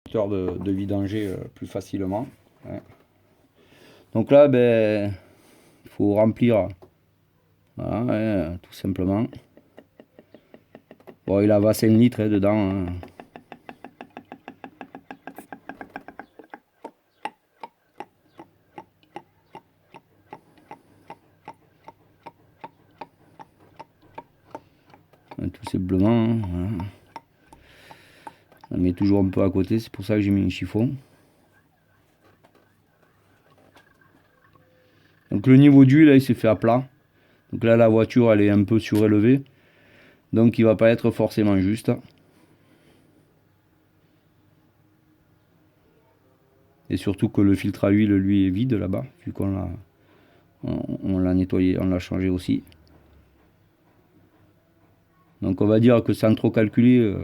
de vidanger plus facilement. Ouais. Donc là, ben, il faut remplir, voilà, ouais, tout simplement. Bon, il a 5 litres dedans. Hein. Tout simplement. Hein, voilà. On met toujours un peu à côté, c'est pour ça que j'ai mis un chiffon. Donc le niveau d'huile, là, il s'est fait à plat. Donc là, la voiture, elle est un peu surélevée. Donc il va pas être forcément juste. Et surtout que le filtre à huile, lui, est vide là-bas, vu qu'on l'a nettoyé, on l'a changé aussi. Donc on va dire que sans trop calculer,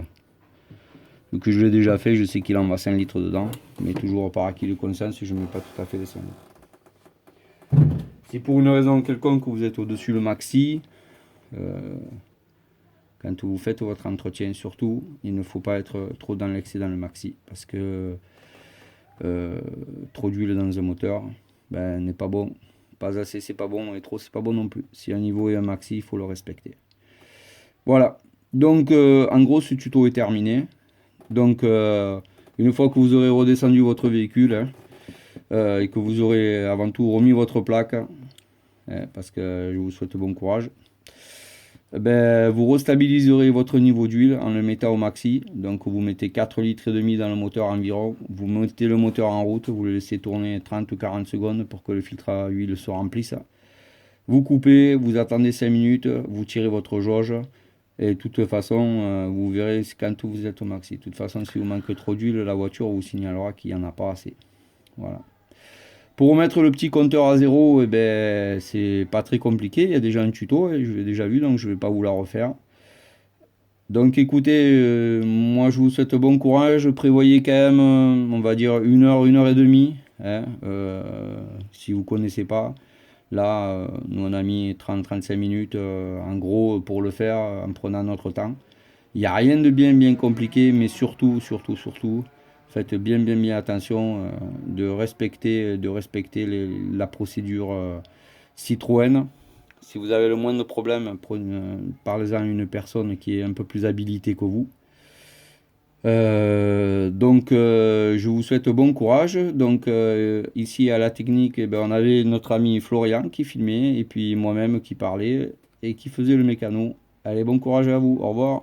vu que je l'ai déjà fait, je sais qu'il en va 5 litres dedans. Mais toujours par acquis de conscience, je ne mets pas tout à fait les 5 litres. Si pour une raison quelconque vous êtes au-dessus le maxi, quand vous faites votre entretien surtout, il ne faut pas être trop dans l'excès dans le maxi. Parce que trop d'huile dans un moteur ben, n'est pas bon. Pas assez c'est pas bon et trop c'est pas bon non plus. Si un niveau est un maxi, il faut le respecter. Voilà. Donc en gros ce tuto est terminé. Donc une fois que vous aurez redescendu votre véhicule et que vous aurez avant tout remis votre plaque, parce que je vous souhaite bon courage, ben, vous restabiliserez votre niveau d'huile en le mettant au maxi. Donc vous mettez 4 litres et demi dans le moteur environ. Vous mettez le moteur en route, vous le laissez tourner 30 ou 40 secondes pour que le filtre à huile se remplisse. Vous coupez, vous attendez 5 minutes, vous tirez votre jauge. Et de toute façon, vous verrez quand vous êtes au maxi. De toute façon, si vous manquez trop d'huile, la voiture vous signalera qu'il n'y en a pas assez. Voilà. Pour remettre le petit compteur à zéro, eh ben, c'est pas très compliqué. Il y a déjà un tuto, je l'ai déjà vu, donc je ne vais pas vous la refaire. Donc écoutez, moi je vous souhaite bon courage. Prévoyez quand même, on va dire, une heure et demie. Hein, si vous ne connaissez pas. Là, nous on a mis 30-35 minutes en gros pour le faire en prenant notre temps. Il n'y a rien de bien compliqué, mais surtout, faites bien attention de respecter la procédure Citroën. Si vous avez le moindre problème, parlez-en à une personne qui est un peu plus habilitée que vous. Donc je vous souhaite bon courage. Donc ici à la technique, eh ben, on avait notre ami Florian qui filmait et puis moi-même qui parlais et qui faisait le mécano. Allez, bon courage à vous, au revoir.